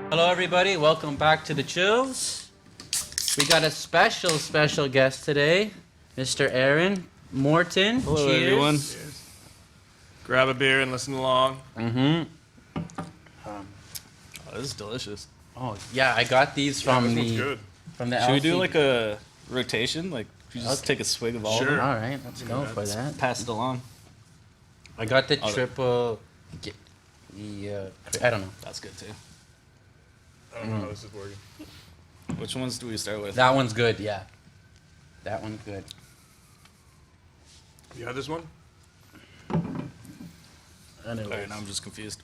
Hello, everybody. Welcome back to the Chillz. We got a special guest today, Mr. Aaron Morton. Hello, Cheers. everyone. Grab a beer and listen along. Mm-hmm. This is delicious. Oh yeah, I got these from this one's the good. LC. Should we do like a rotation? Like, you just Okay. take a swig of all All of them? right, let's go for that. Pass it along. I got the Oh, triple. I don't know. That's good too. I don't know how this is working. Which ones do we start with? That one's good. Yeah, that one's good. You had this one? Anyways, Alright, now I'm just confused.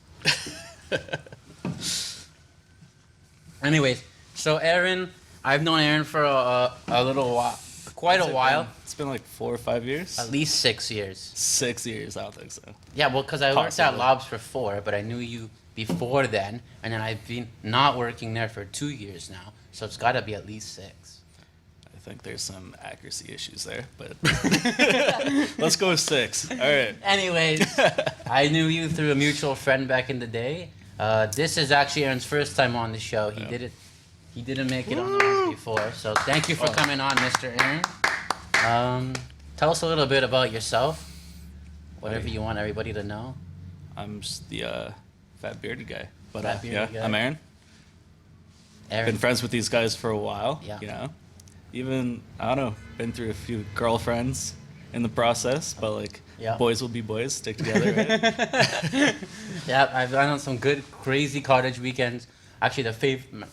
Anyways, so Aaron, I've known Aaron for a little while, quite a while. It's been like 4 or 5 years. At least 6 years. 6 years, I don't think so. Yeah, well, because I worked at Possibly. Lobs for 4, but I knew you before then, and then I've been not working there for 2 years now, so it's got to be at least 6. I think there's some accuracy issues there, but let's go with 6. All right. Anyways, I knew you through a mutual friend back in the day. This is actually Aaron's first time on the show. He didn't make it on the ones before, so thank you for coming on, Mr. Aaron. Tell us a little bit about yourself, whatever you want everybody to know. I'm just the fat bearded guy. But Fat bearded guy. I'm Aaron. Aaron, Been friends with these guys for a while. Yeah. You know, even I don't know, been through a few girlfriends in the process, but like Yeah. boys will be boys, stick together. Right? yeah, I've been on some good, crazy cottage weekends. Actually,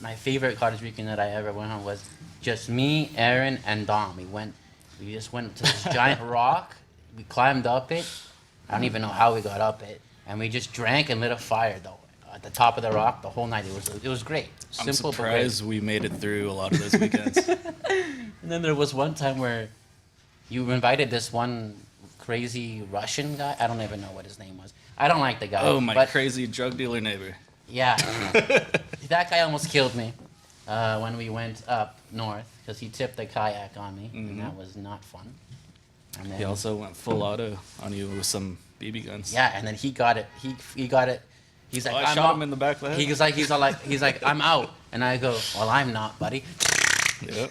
my favorite cottage weekend that I ever went on was just me, Aaron, and Dom. We just went to this giant rock. We climbed up it. I don't even know how we got up it, and we just drank and lit a fire though at the top of the rock the whole night. It was great. I'm Simple surprised we made it through a lot of those weekends. but great. And then there was one time where you invited this one crazy Russian guy. I don't even know what his name was. I don't like the guy. Oh, my but crazy drug dealer neighbor. yeah, that guy almost killed me when we went up north because he tipped the kayak on me, and that was not fun. And then, He also went full auto on you with some BB guns. yeah, and then he got it. He got it. He's like, Oh, I I'm shot out. him in the back of the head. He's like, I'm out, and I go, well, I'm not, buddy. Yep.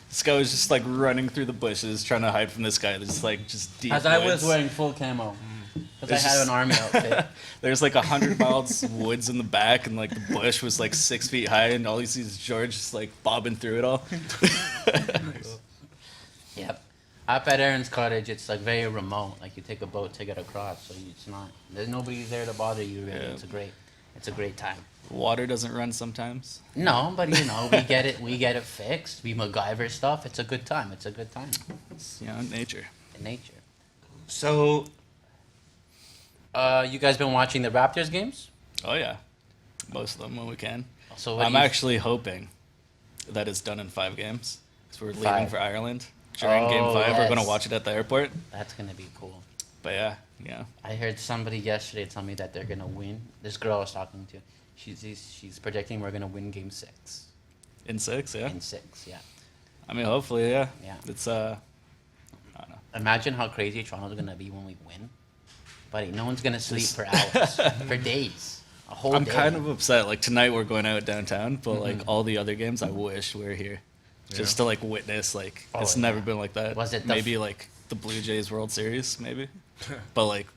This guy was just like running through the bushes trying to hide from this guy. There's like just deep As I was woods. wearing full camo, because It's I had just- an army outfit. There's like 100 miles of woods in the back, and like the bush was like 6 feet high, and all you see is George just like bobbing through it all. Yep. Up at Aaron's cottage, it's like very remote. Like you take a boat to get across, so it's not. There's nobody there to bother you. Really, Yeah. it's a great time. Water doesn't run sometimes. No, but we get it fixed. We MacGyver stuff. It's a good time. It's a good time It's, you know, nature. in nature. So, you guys been watching the Raptors games? Oh yeah, most of them when we can. So what I'm do you- actually hoping that it's done in 5 games because we're leaving 5. for Ireland during Game Oh, 5. We're gonna yes. watch it at the airport. That's gonna be cool. But yeah. I heard somebody yesterday tell me that they're gonna win. This girl I was talking to, she's predicting we're gonna win Game 6. In 6, yeah. In 6, yeah. I mean, hopefully, yeah. Yeah. It's I don't know. Imagine how crazy Toronto's gonna be when we win. Buddy, no one's gonna sleep for hours, for days, a whole I'm day. kind of upset. Like tonight we're going out downtown, but like Mm-hmm. all the other games, I wish we were here, just to like witness. Like Oh, it's yeah. never been like that. Was it the maybe like the Blue Jays World Series, maybe? But like,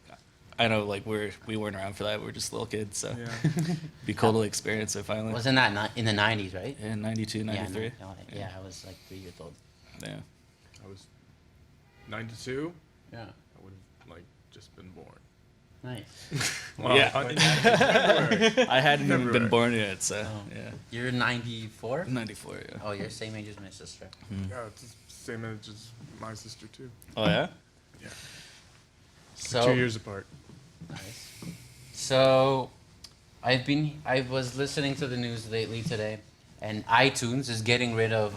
I know like we weren't around for that. We were just little kids, so Yeah. be cool to experience it finally. Wasn't that in the 90s, right? In 92, 93. Yeah, yeah, I was like 3 years old. Yeah. I was 92. Yeah. I would have like just been born. Nice. Well, Yeah. in February. I hadn't even been February. born yet, so Oh. yeah. You're 94? 94, yeah. Oh, you're the same age as my sister. Yeah, it's the same age as my sister too. Oh yeah. Yeah. So 2 years apart. Nice. So, I was listening to the news lately today, and iTunes is getting rid of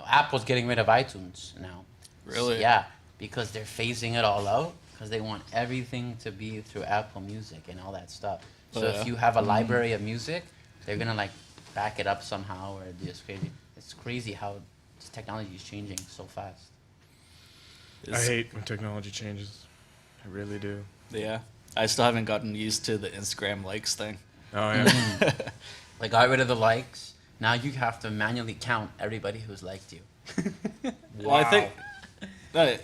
Apple's getting rid of iTunes now. Really? Yeah, because they're phasing it all out because they want everything to be through Apple Music and all that stuff. So Oh, yeah? if you have a library of music, they're gonna like back it up somehow or do this crazy. It's crazy how this technology is changing so fast. I hate when technology changes. I really do. Yeah. I still haven't gotten used to the Instagram likes thing. Oh yeah. Like, got rid of the likes. Now you have to manually count everybody who's liked you. Well, I think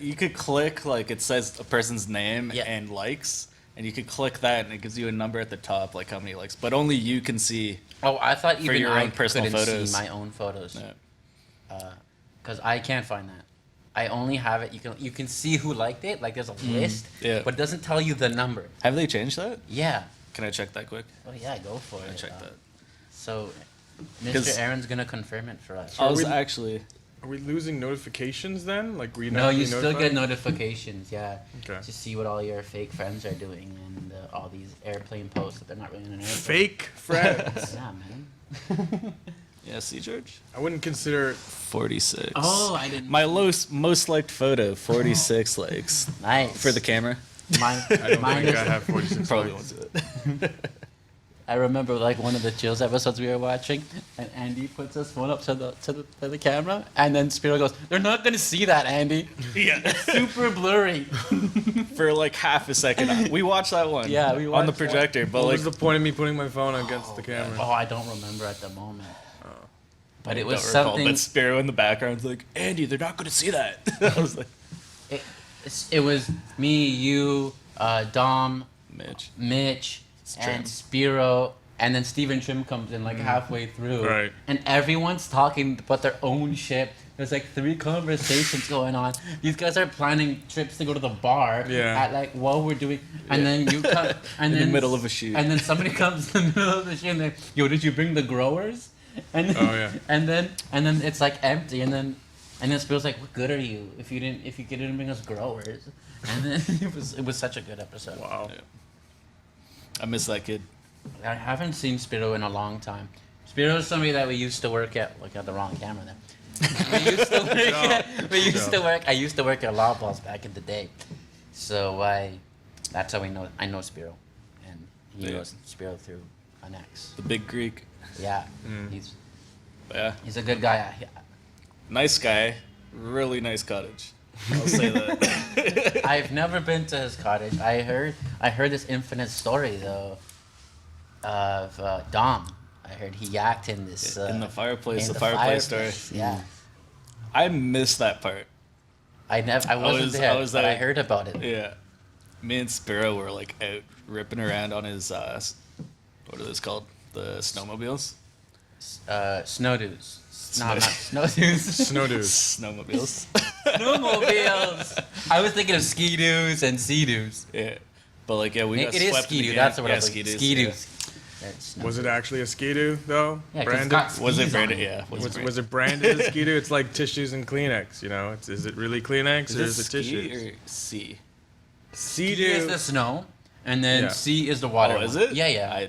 you could click, like, it says a person's name Yeah. and likes, and you could click that, and it gives you a number at the top, like how many likes. But only you can see. Oh, I thought For even your I own personal couldn't photos. see my own photos. Yeah. Because I can't find that. I only have it. You can see who liked it. Like, there's a list. Yeah. But it doesn't tell you the number. Have they changed that? Yeah. Can I check that quick? Oh yeah, go for it. Check that. So, 'Cause- Mr. Aaron's gonna confirm it for us. I was we- actually. Are we losing notifications then? Like we No, not you be still notified? get notifications, yeah. Okay. To see what all your fake friends are doing and all these airplane posts that they're not really in an airplane. Fake friends. Yeah, man. Yeah, see, George? I wouldn't consider 46. Oh, I didn't. My most liked photo, 46 likes. Nice. For the camera. Mine, I don't mine think is, I have 46 Probably likes. won't do it. I remember like one of the Chillz episodes we were watching, and Andy puts his phone up to the camera, and then Spiro goes, "They're not gonna see that, Andy. Yeah. Super blurry." For like half a second. We watched that one. Yeah, we on the watched that. projector, but What like was the point of me putting my phone against the camera? Oh, I don't remember at the moment. But it I was don't recall, something. But Spiro in the background's like, Andy, they're not gonna see that. I was like, It was me, you, Dom, Mitch. Mitch, Trim. and Spiro, and then Steven Trim comes in like halfway through. Right. And everyone's talking about their own shit. There's like 3 conversations going on. These guys are planning trips to go to the bar Yeah. at like while we're doing, and then you come and In then the middle of a shoot. and then somebody comes in the middle of the shoot and they're, yo, did you bring the growers? And then, Oh, yeah. and then it's like empty, and then Spiro's like, what good are you if you didn't bring us growers? And then it was such a good episode. Wow. Yeah. I miss that kid. I haven't seen Spiro in a long time. Spiro is somebody that we used to work at. Look at the wrong camera there. I used to work at Lawballs back in the day. So that's how I know Spiro, and he Yeah. knows Spiro through an ex. The big Greek. Yeah, Mm. Yeah. he's a good guy. Nice guy. Really nice cottage. I'll say that. I've never been to his cottage. I heard this infinite story though of Dom. I heard he yacked in this in the fireplace, in the fireplace story. fireplace, Yeah, I missed that part. I wasn't was- there, I was but I like- heard about it. Yeah. Me and Spiro were like out ripping around on his what are those called? The snowmobiles? Snowdoos. No, Snow- not snowdoos. Snow dude. Snowmobiles. Snowmobiles. I was thinking of ski-doos and sea-doos. Yeah. But like, yeah, we got It is swept in the ski-doo. game. That's what I Yeah, was like. ski-doos, Ski-doos. That's Was it snow- actually a skidoo though? Yeah, 'cause it's branded? got Was it skis on branded? it. Yeah. Was it branded as skidoo? It's like tissues and Kleenex. You know, is it really Kleenex or is it ski tissues? or C? Ski is the snow, and then Yeah. sea is the water. Oh, is one. it? Yeah.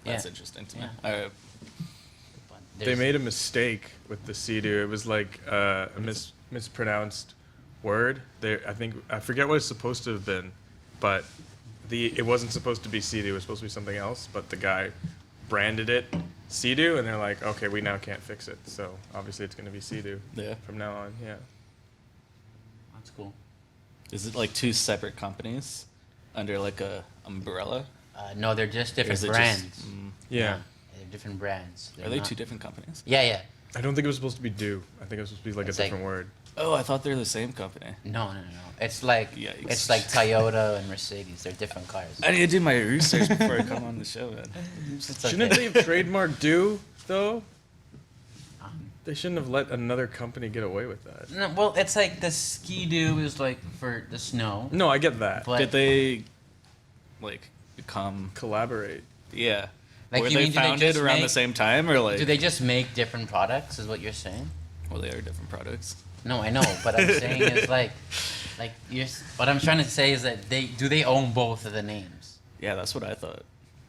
That's Yeah. interesting to me. Yeah. All right. They There's- made a mistake with the sea-doo. It was like a mispronounced word. I forget what it's supposed to have been, but it wasn't supposed to be sea-doo. It was supposed to be something else. But the guy branded it sea-doo, and they're like, okay, we now can't fix it. So obviously it's going to be sea-doo Yeah. from now on. Yeah. That's cool. Is it like 2 separate companies under like a umbrella? No, they're just Or different is it brands. just? Yeah. They're different brands. Are They're they not- 2 different companies? Yeah. I don't think it was supposed to be do. I think it was supposed to be like It's a like- different word. Oh, I thought they're the same company. No. It's like Yikes. it's like Toyota and Mercedes. They're different cars. I need to do my research before I come on the show, man. It's Shouldn't okay. they have trademarked do though? Um, They shouldn't have let another company get away with that. No, well, it's like the ski-doo is like for the snow. No, I get that. But Did they like become? Collaborate. Yeah. Like, Were you they mean, do they founded just around the make- same time, or like? do they just make different products? Is what you're saying? Well, they are different products. No, I know, but I'm saying is like what I'm trying to say is that they own both of the names. Yeah, that's what I thought.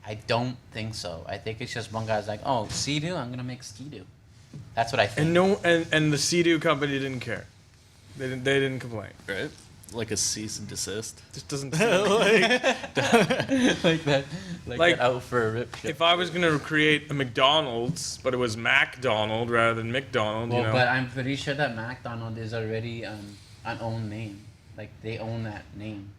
I don't think so. I think it's just one guy's like, oh, Sea-Doo, I'm gonna make Ski-Doo. That's what I think. And the Sea-Doo company didn't care. They didn't complain. Right? Like a cease and desist. Just doesn't. Like, like that, Like, that out for a rip shit. If I was gonna create a McDonald's, but it was MacDonald rather than McDonald, Well, you know. but I'm pretty sure that McDonald is already an own name. Like they own that name.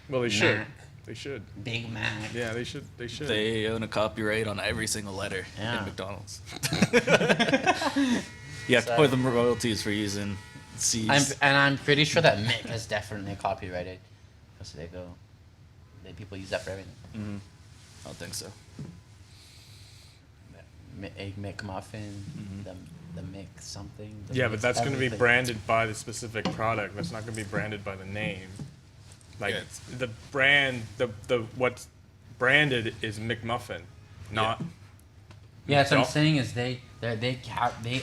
Well, they should. Mac. They should. Big Mac. Yeah, they should. They should. They own a copyright on every single letter Yeah. in McDonald's. You have to pay them royalties for using C's. I'm pretty sure that Mick is definitely copyrighted. Because people use that for everything. I don't think so. Egg McMuffin, the Mick something. the Yeah, Mick but that's going to be everything. branded by the specific product. That's not going to be branded by the name. Like Yeah. the brand, the what's branded is McMuffin, not. Yeah, that's what I'm Don't- saying is they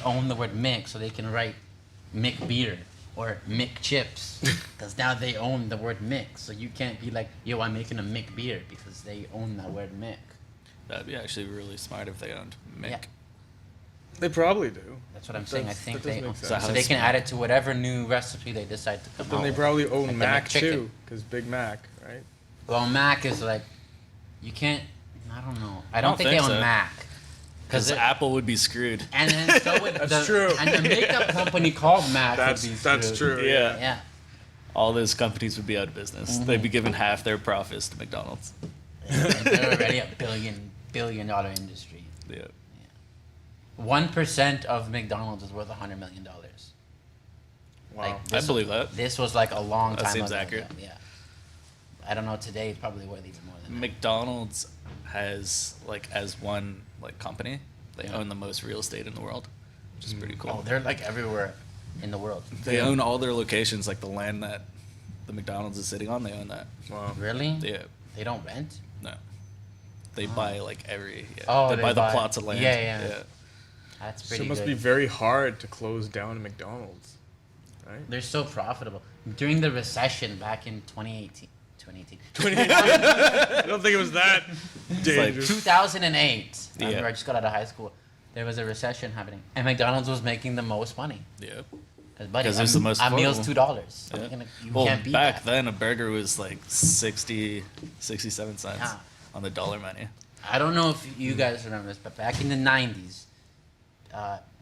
own the word Mick, so they can write Mick beer or Mick chips, because now they own the word Mick. So you can't be like, yo, I'm making a Mick beer because they own that word Mick. That'd be actually really smart if they owned Mick. Yeah. They probably do. That's what I'm saying. I That's- think that does they make own, sense. so they can add it to whatever new recipe they decide to come Then out they with. probably own Like the Mac McChicken. too, because Big Mac, right? Well, Mac is like, you can't. I don't know. I don't think they think own so. Mac. Because Apple would be screwed. And then so would That's true. And the makeup company called Mac would be That's screwed. true. Yeah. Yeah. All those companies would be out of business. They'd be giving half their profits to McDonald's. And they're already a billion dollar industry. Yeah. 1% of McDonald's is worth $100 million. Wow. Like, I believe that. This was like a long That time seems ago. accurate. Yeah. I don't know. Today it's probably worth even more than that. McDonald's has, like, as one, like, company, they Yeah. own the most real estate in the world, which is pretty Oh, cool. they're like everywhere in the world. They own all their locations, like the land that the McDonald's is sitting on, they own that. Wow. Really? Yeah. They don't rent? No. They buy, like, every, Oh, they they buy the buy- plots of land. yeah. That's So pretty it must good. be very hard to close down a McDonald's, right? They're so profitable. During the recession back in 2018. 28. I don't think it was that like dangerous. 2008. I Yeah. remember I just got out of high school. There was a recession happening, and McDonald's was making the most money. Yeah. Buddy, 'Cause it's the most a meal's affordable. $2. Yeah. You Well, can't beat back that. then, a burger was like 67 cents Yeah. on the dollar menu. I don't know if you guys remember this, but back in the 90s,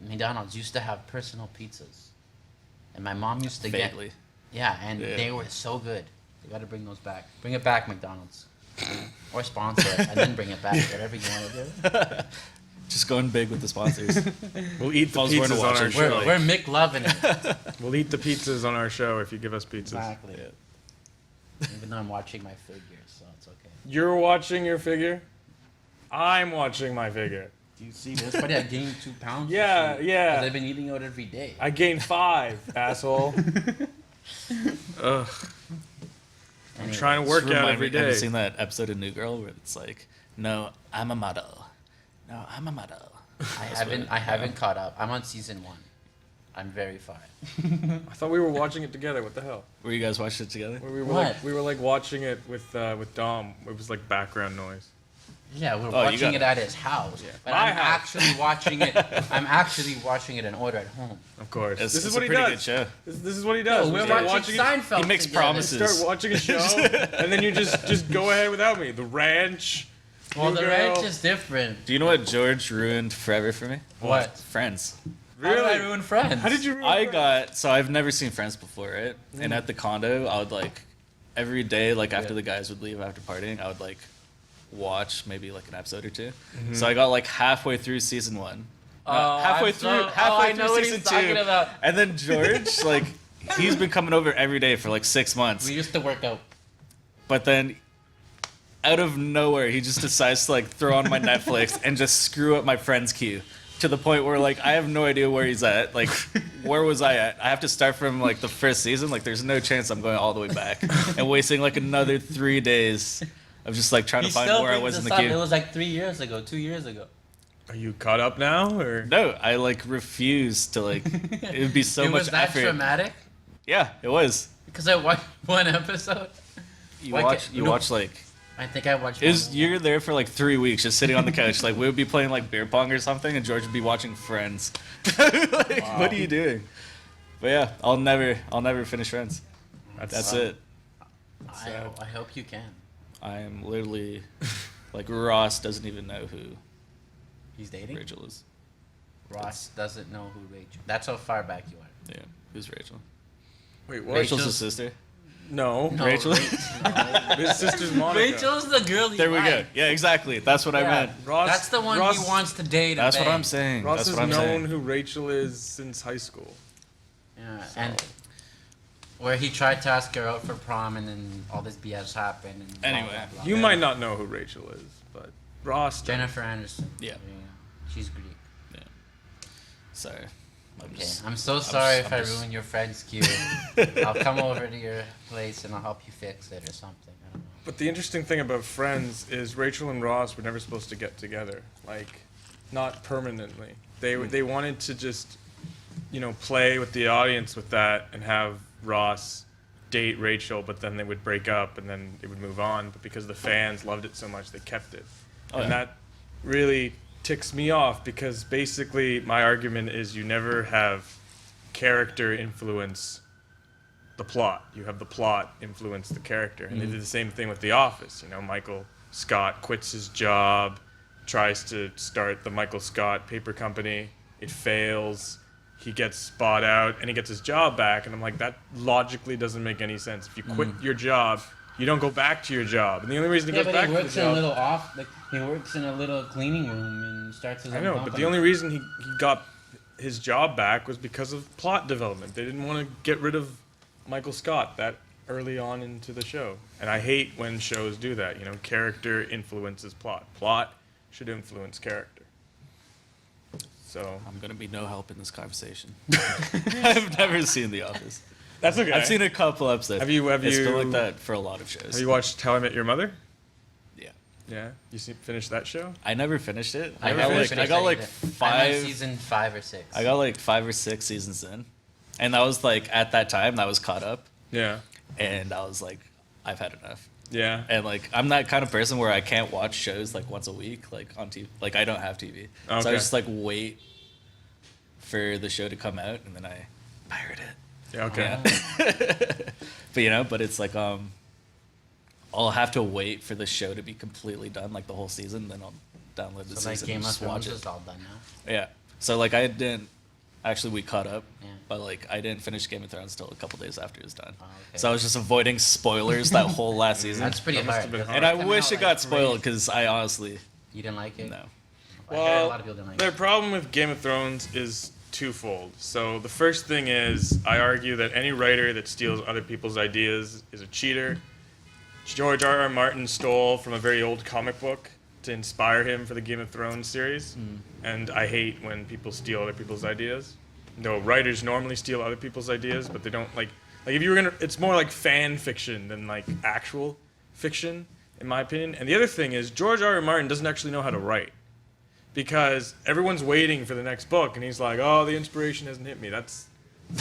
McDonald's used to have personal pizzas, and my mom used to Vaguely. get. Yeah, and Yeah. they were so good. You got to bring those back. Bring it back, McDonald's, or sponsor it, and then bring it back. Whatever you want to do. Just going big with the sponsors. We'll eat If the I was going to pizzas on watch our it, We're, show. we're Mick loving it. We'll eat the pizzas on our show if you give us pizzas. Exactly. Yeah. Even though I'm watching my figure, so it's okay. You're watching your figure. I'm watching my figure. Do you see this? Buddy, I gained 2 pounds. Yeah, yeah. Because I've been eating out every day. I gained 5, asshole. Ugh. I'm Anyway, trying to work Just out remind every me, have you day. seen that episode of New Girl where it's like, no, I'm a model. No, I'm a model. I haven't caught up. I'm on season 1. I'm very far. I thought we were watching it together. What the hell? Were you guys watching it together? What? We were like watching it with Dom. It was like background noise. Yeah, we're you watching got it it. at his house. Yeah. But My I'm house. actually watching it. I'm actually watching it in order at home. Of course. It's, this is it's what a he pretty does. good show. This is what he does. We're We start watching it. Seinfeld. He makes together. promises. Start watching a show, and then you just go ahead without me. The Ranch. Well, New the Girl. ranch is different. Do you know what George ruined forever for me? What? Friends. How did I Really? ruin Friends? How did you? ruin I Friends? got, so I've never seen Friends before, right? And at the condo, I would like, every day, like after Yeah. the guys would leave after partying, I would like watch maybe like an episode or two. Mm-hmm. So I got like halfway through season 1. Oh, halfway I'm through, so- halfway I through know what season he's talking 2. about. And then George, like, he's been coming over every day for like 6 months. We used to work out. But then, out of nowhere, he just decides to like throw on my Netflix and just screw up my friend's queue to the point where like I have no idea where he's at. Like, where was I at? I have to start from like the first season. Like, there's no chance I'm going all the way back and wasting like another 3 days of just like trying He to find still where I brings was in this the up. queue. It was like 3 years ago, 2 years ago. Are you caught up now, or? No, I like refuse to like. It would be so it much was that effort. traumatic Yeah, it was. because I watched one episode. You Why watch. can't- You no. watch like. I think I watched. It was, one. you're there for like 3 weeks just sitting on the couch. Like, we would be playing like beer pong or something, and George would be watching Friends. Like, what are you doing? But yeah, I'll never finish Friends. That's it. I hope you can. I am literally, like, Ross doesn't even know who He's dating. Rachel is. Ross doesn't know who Rachel. That's how far back you are. Yeah, who's Rachel? Wait, what? Rachel's Rachel's- his sister. No. Rachel? His sister's Monica. Rachel's the girl he There we go. likes. Yeah, exactly. That's what I Yeah. meant. Ross, That's the one Ross, he wants to date. That's and what I'm bang. saying. Ross That's has what I'm known saying. who Rachel is since high school. Yeah, and where he tried to ask her out for prom, and then all this BS happened. And blah, Anyway, blah, blah. You might not know who Rachel is, but Ross does. Jennifer Anderson. Yeah. She's Greek. Sorry. Okay, I'm so sorry if I just- ruined your friend's queue. I'll come over to your place and I'll help you fix it or something. I don't know. But the interesting thing about Friends is Rachel and Ross were never supposed to get together, like, not permanently. They wanted to just, play with the audience with that and have Ross date Rachel, but then they would break up and then it would move on. But because the fans loved it so much, they kept it, and that really ticks me off because basically my argument is you never have character influence the plot. You have the plot influence the character. And they did the same thing with The Office. Michael Scott quits his job, tries to start the Michael Scott paper company. It fails. He gets bought out and he gets his job back. And I'm like, that logically doesn't make any sense. If you quit your job, you don't go back to your job. And the only reason he goes back to the works in a job... little he works in a little cleaning room and starts his own I know, but company. the only reason he got his job back was because of plot development. They didn't want to get rid of Michael Scott that early on into the show. And I hate when shows do that. Character influences plot. Plot should influence character. So I'm gonna be no help in this conversation. I've never seen The Office. that's okay. I've seen a couple episodes. Have you- It's been like that for a lot of shows. Have you watched How I Met Your Mother? Yeah. Yeah. Finished that show? I never finished it. I I never got finished like it either. I'm in five. season 5 or 6. I got like 5 or 6 seasons in, and that was like at that time that was caught up, Yeah. and I was like, I've had enough. Yeah. And like I'm that kind of person where I can't watch shows like once a week, like on TV. Like I don't have TV, so I Okay. just like wait for the show to come out, and then I pirate it. Yeah, okay. But but it's like I'll have to wait for the show to be completely done, like the whole season, then I'll download the So like season Game and of just watch Thrones it. is all done now. Yeah. So like I didn't actually we caught up, Yeah. but like I didn't finish Game of Thrones until a couple days after it was done. Oh, okay. So I was just avoiding spoilers that whole last season. That's pretty That must hard. have been because hard. And it's I coming wish out it like got spoiled crazy. because I honestly You didn't like it? no. I heard a lot of people didn't like the it. problem with Game of Thrones is twofold. So the first thing is, I argue that any writer that steals other people's ideas is a cheater. George R.R. Martin stole from a very old comic book to inspire him for the Game of Thrones series, and I hate when people steal other people's ideas. No, writers normally steal other people's ideas, but they don't like if you were gonna. It's more like fan fiction than like actual fiction, in my opinion. And the other thing is, George R.R. Martin doesn't actually know how to write. Because everyone's waiting for the next book, and he's like, "Oh, the inspiration hasn't hit me." That's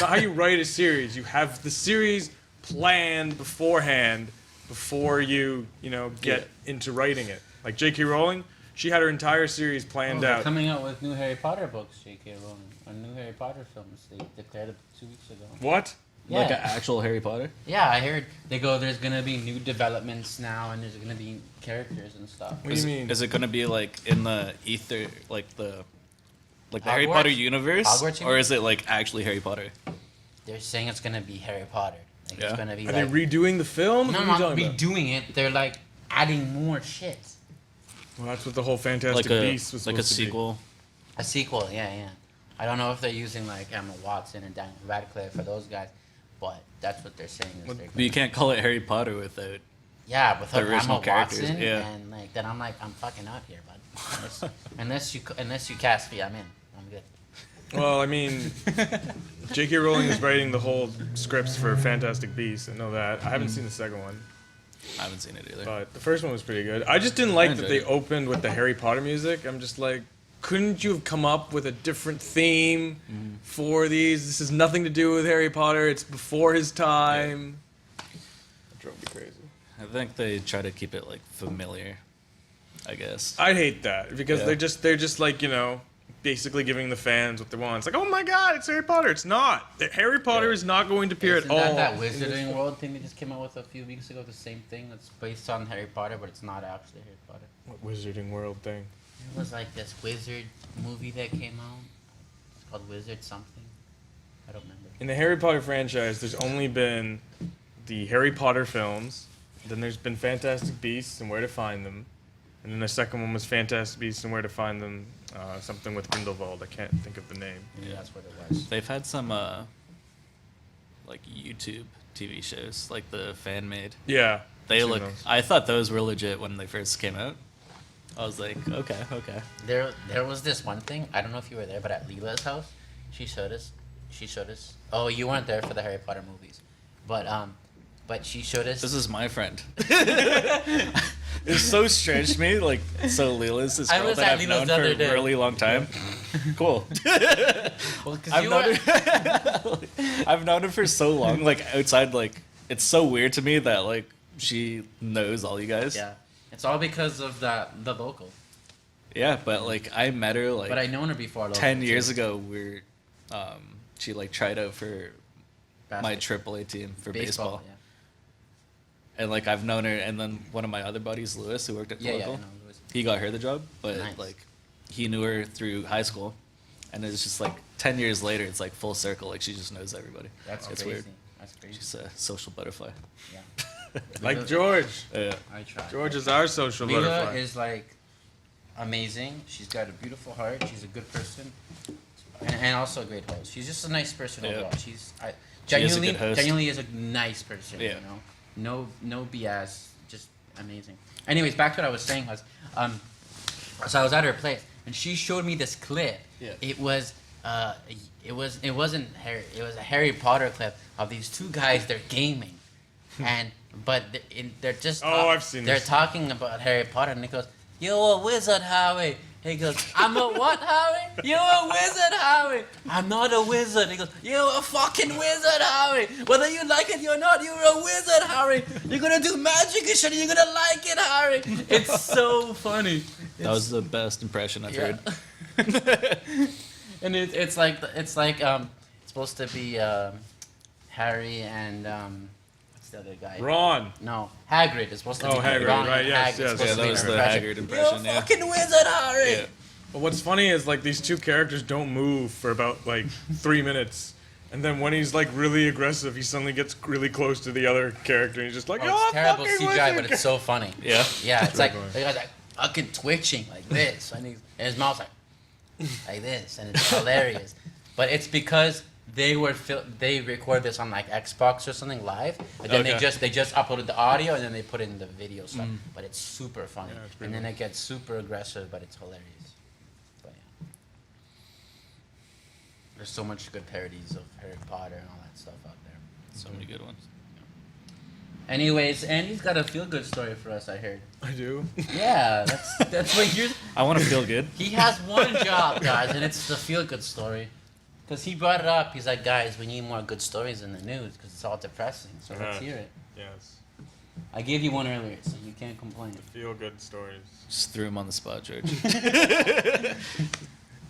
not how you write a series. You have the series planned beforehand before you get into writing it. Like J.K. Rowling, she had her entire series planned they're out. coming out with new Harry Potter books, J.K. Rowling. Or new Harry Potter films. They declared it 2 weeks ago. What? Yeah. Like an actual Harry Potter? Yeah, I heard there's gonna be new developments now, and there's gonna be characters and stuff. What do you mean? Is it gonna be like in the ether, like the Harry Potter Hogwarts? universe, Hogwarts or is it like actually Harry Potter? They're saying it's gonna be Harry Potter. Like Yeah. it's gonna be Are like they redoing the film? no, What are not you talking about? redoing it. They're like adding more shit. Well, that's what the whole Fantastic Like a Beasts was like a supposed to be. sequel? A sequel, yeah. I don't know if they're using like Emma Watson and Daniel Radcliffe for those guys, but that's what they're saying. Is they're But you can't call it Harry Potter without. yeah, without the original Emma characters, Watson, yeah. and like then I'm like I'm fucking out here, bud. Unless you cast me, I'm in. I'm good. Well, I mean, J.K. Rowling is writing the whole scripts for Fantastic Beasts. I know that. I haven't seen the second one. I haven't seen it either. But the first one was pretty good. I just didn't like that enjoyed they it. opened with the Harry Potter music. I'm just like, couldn't you have come up with a different theme for these? This has nothing to do with Harry Potter. It's before his time. That drove me crazy. I think they try to keep it like familiar, I guess. I hate that because Yeah. they're just like, basically giving the fans what they want. It's like, oh my god, it's Harry Potter. It's not. Harry Potter Yeah. is not going to appear Isn't at all. that in this Wizarding film. World thing they just came out with a few weeks ago? The same thing that's based on Harry Potter, but it's not actually Harry Potter. What Wizarding World thing? It was like this wizard movie that came out. It's called Wizard something. I don't remember. In the Harry Potter franchise, there's only been the Harry Potter films. Then there's been Fantastic Beasts and Where to Find Them. And then the second one was Fantastic Beasts and Where to Find Them. Something with Grindelwald. I can't think of the name. Yeah, that's what it was. They've had some like YouTube TV shows, like the fan made. Yeah. They I've seen look. those. I thought those were legit when they first came out. I was like, okay. There was this one thing. I don't know if you were there, but at Leela's house, she showed us. Oh, you weren't there for the Harry Potter movies, but she showed us. This is my friend. It's so strange to me. Like, so Leela's this I girl was that at I've Leela's known the for other a day. really long time. Cool. Well, 'cause I've you known were- her. I've known her for so long. Like outside, like it's so weird to me that like she knows all you guys. Yeah, it's all because of the local. Yeah, but like I met her like But I known her before. Local 10 too. years ago. She like tried out for my Basketball. AAA team for baseball. Yeah. And like I've known her, and then one of my other buddies, Lewis, who worked at the Yeah, local, yeah. No, it was, he got her the job, but Nice. like he knew her through high school, and it's just like 10 years later, it's like full circle. Like she just knows everybody. that's it's crazy. weird. That's crazy. She's a social butterfly. Yeah. Like George. Yeah. I tried. George is our social Leela butterfly. is like amazing. She's got a beautiful heart. She's a good person, and also a great host. She's just a nice person Yeah. overall. She is a Genuinely, good host. genuinely is a nice person. Yeah. You know, no BS, just amazing. Anyways, back to what I was saying was, so I was at her place and she showed me this clip. Yeah. It wasn't Harry. It was a Harry Potter clip of these two guys. They're gaming, they're just. Oh, I've seen They're this. talking about Harry Potter, and he goes, "You're a wizard, Harry." He goes, "I'm a what, Harry? You're a wizard, Harry." "I'm not a wizard." He goes, "You're a fucking wizard, Harry. Whether you like it or not, you're a wizard, Harry. You're gonna do magic and shit, and you're gonna like it, Harry." It's so funny. That was the best impression I've heard. And it's like it's supposed to be Harry and what's the other guy? Ron. No, Hagrid is supposed to be. Oh, Hagrid, Ron right, and yes, Hagrid's yes. supposed Yeah, to that be was an the impression. Hagrid impression, You're a yeah. fucking wizard, Harry. Yeah. But what's funny is like these two characters don't move for about like 3 minutes. And then when he's like really aggressive, he suddenly gets really close to the other character and he's just like, Oh, "You're it's a terrible fucking CGI, wizard." but it's so funny. Yeah. Yeah, it's like funny. the guy's like fucking twitching like this, and his mouth's like this, and it's hilarious. But it's because they record this on like Xbox or something live, and then Okay. they just uploaded the audio and then they put it in the video stuff. But it's super funny, Yeah, it's pretty and then it gets super aggressive, but it's hilarious. But yeah, there's so much good parodies of Harry Potter and all that stuff out there. So many good ones. Anyways, Andy's got a feel-good story for us, I heard. I do. Yeah, that's what you're. I want to feel good. He has one job, guys, and it's the feel-good story. Because he brought it up. He's like, guys, we need more good stories in the news because it's all depressing. So let's hear it. Yes. I gave you one earlier, so you can't complain. Feel good stories. Just threw him on the spot, George.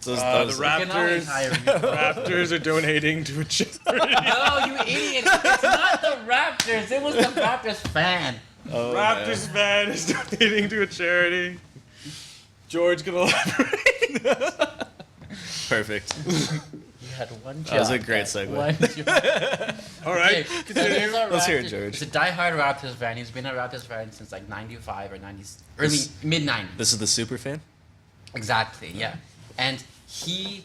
The You can always Raptors. hire me. Raptors are donating to a charity. No, you idiot! It's not the Raptors. It was the Raptors fan. Oh, Raptors fan is donating to a charity. George can elaborate. Perfect. You had one job. That was a great guys. segue. One job. All right. Okay, so here's our Let's hear it, Raptors- George. He's a diehard Raptors fan. He's been a Raptors fan since like '95 or early mid '90s. This is the super fan? Exactly, yeah. And he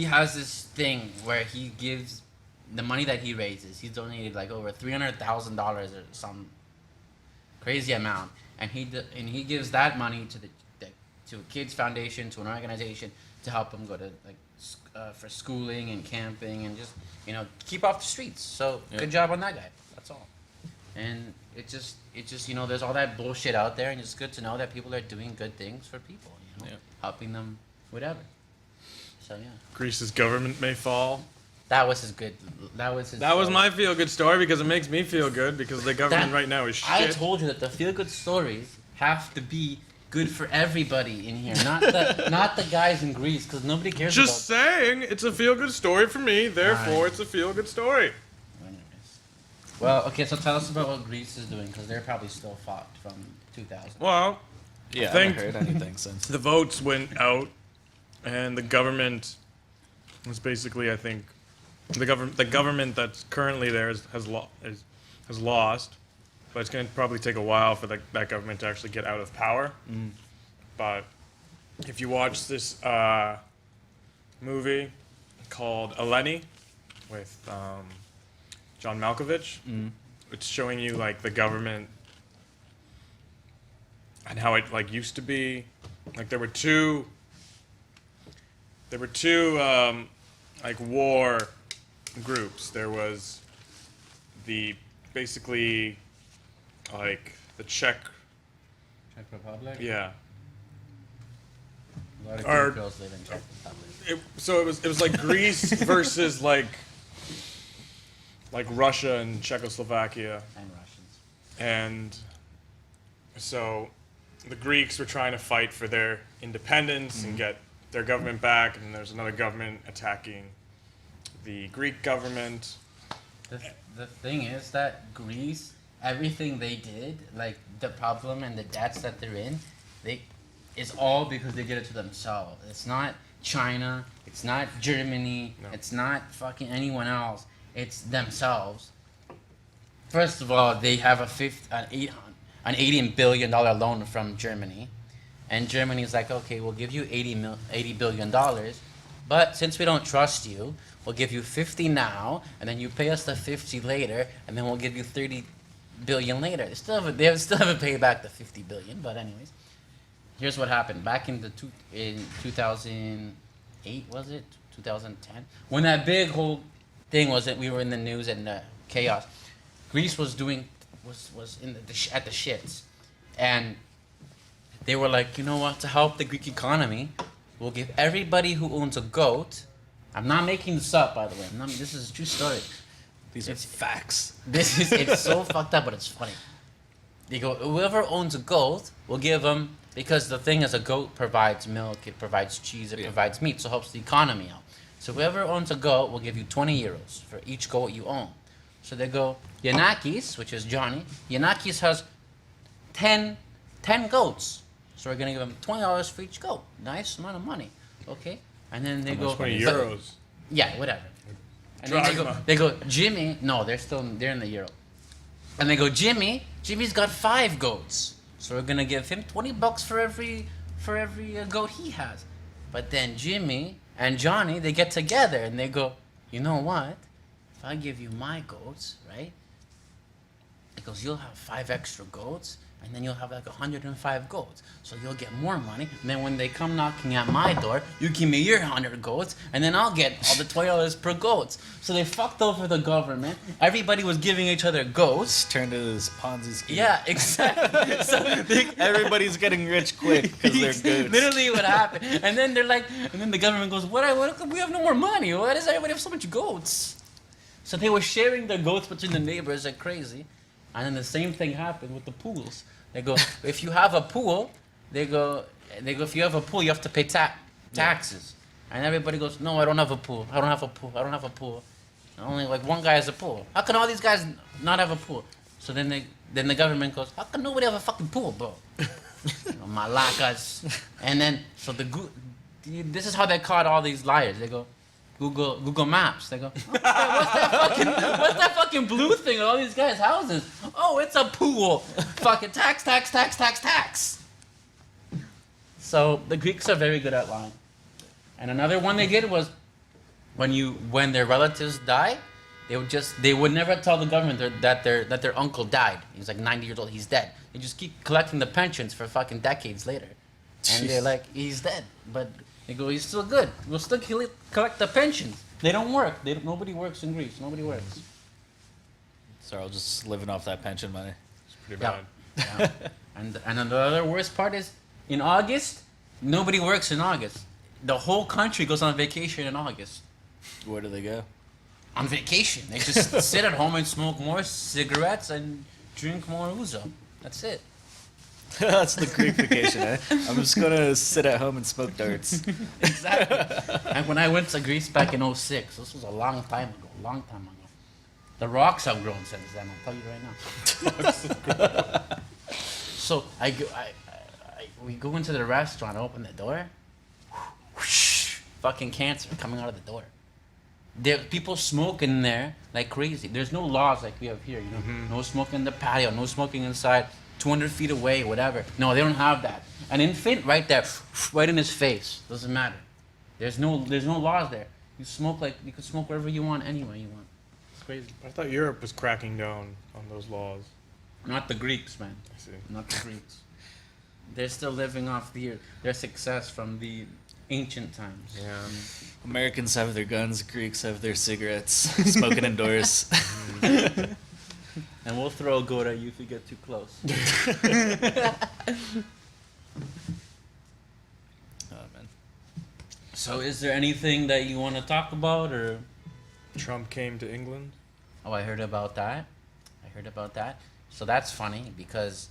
has this thing where he gives the money that he raises. He's donated like over $300,000 or some crazy amount, and he gives that money to a kids foundation, to an organization to help them go to like for schooling and camping and just keep off the streets. So Yeah. good job on that guy. That's all. And it just there's all that bullshit out there, and it's good to know that people are doing good things for people. Yeah. Helping them, whatever. So yeah, Greece's government may fall. that was his good. That was his. That was my feel good story because it makes me feel good because the government That- right now is shit. I told you that the feel good stories have to be good for everybody in here, not the guys in Greece, because nobody cares Just about. saying, it's a feel good story for me, therefore Right. it's a feel good story. Anyways. Well, okay, so tell us about what Greece is doing, because they're probably still fought from 2000. Well, Yeah, I Think- haven't heard anything since. the votes went out, and the government was basically, I think, the government that's currently there has has lost, but it's going to probably take a while for that government to actually get out of power. But if you watch this movie called Eleni with John Malkovich, it's showing you like the government and how it like used to be. Like there were two like war groups. There was the basically like the Czech, Czech Republic. yeah. A lot of Or- good girls live in Czech Republic. So it was like Greece versus like Russia and Czechoslovakia, And Russians. and so the Greeks were trying to fight for their independence and get their government back, and there's another government attacking the Greek government. The thing is that Greece, everything they did, like the problem and the debts that they're in, it's all because they did it to themselves. It's not China, it's not Germany, No. it's not fucking anyone else. It's themselves. First of all, they have an $80 billion loan from Germany, and Germany's like, okay, we'll give you $80 billion, but since we don't trust you, we'll give you 50 now, and then you pay us the 50 later, and then we'll give you 30 billion later. They still haven't paid back the 50 billion, but anyways, here's what happened. Back in 2008, was it 2010, when that big whole thing was that we were in the news and chaos. Greece was in at the shits, and they were like, you know what? To help the Greek economy, we'll give everybody who owns a goat. I'm not making this up, by the way. This is a true story. These are facts. It's so fucked up, but it's funny. They go, whoever owns a goat, we'll give them, because the thing is, a goat provides milk, it provides cheese, it provides meat, so it helps the economy out. So whoever owns a goat will give you 20 euros for each goat you own. So they go, Yanakis, which is Johnny, Yanakis has 10 goats. So we're going to give him $20 for each goat. Nice amount of money. Okay? And then they go... 20 euros. Yeah, whatever. And then they go, Jimmy... No, they're in the euro. And they go, Jimmy's got 5 goats. So we're going to give him $20 for every goat he has. But then Jimmy and Johnny, they get together and they go, you know what? If I give you my goats, right? It goes, you'll have 5 extra goats, and then you'll have like 105 goats. So you'll get more money. And then when they come knocking at my door, you give me your 100 goats, and then I'll get all the $20 per goats. So they fucked over the government. Everybody was giving each other goats. Turned into this Ponzi scheme. Yeah, exactly. So Everybody's getting rich quick because they're goods. literally what happened. And then they're like, and then the government goes, what we have no more money. Why does everybody have so much goats? So they were sharing their goats between the neighbors like crazy. And then the same thing happened with the pools. They go, if you have a pool, they go, if you have a pool, you have to pay taxes. And everybody goes, no, I don't have a pool. I don't have a pool. And only like one guy has a pool. How can all these guys not have a pool? So then the government goes, how can nobody have a fucking pool, bro? Malacas. And then, so this is how they caught all these liars. They go, Google Maps. They go, what's that fucking blue thing at all these guys' houses? Oh, it's a pool. Fucking tax. So the Greeks are very good at lying. And another one they did was when their relatives die, they would never tell the government that their uncle died. He's like 90 years old. He's dead. They just keep collecting the pensions for fucking decades later, and they're like, he's dead, but. They go, he's still good. We'll still collect the pensions. They don't work. Nobody works in Greece. Nobody works. So I was just living off that pension money. It's pretty bad. Yeah. And then the other worst part is, in August, nobody works in August. The whole country goes on vacation in August. Where do they go? On vacation. They just sit at home and smoke more cigarettes and drink more ouzo. That's it. That's the Greek vacation, eh? I'm just gonna sit at home and smoke darts. Exactly. And when I went to Greece back in 2006, this was a long time ago. The rocks have grown since then, I'll tell you right now. So we go into the restaurant, open the door, whoosh, fucking cancer coming out of the door. There, people smoke in there like crazy. There's no laws like we have here, you know. No smoking in the patio, no smoking inside, 200 feet away, whatever. No, they don't have that. An infant right there, right in his face. Doesn't matter. There's no laws there. You can smoke wherever you want, anywhere you want. It's crazy. I thought Europe was cracking down on those laws. Not the Greeks, man. I see. Not the Greeks. They're still living off their success from the ancient times. Yeah. Americans have their guns, Greeks have their cigarettes, smoking indoors. And we'll throw a goat at you if you get too close. Oh man. So is there anything that you want to talk about, or? Trump came to England. Oh, I heard about that. So that's funny because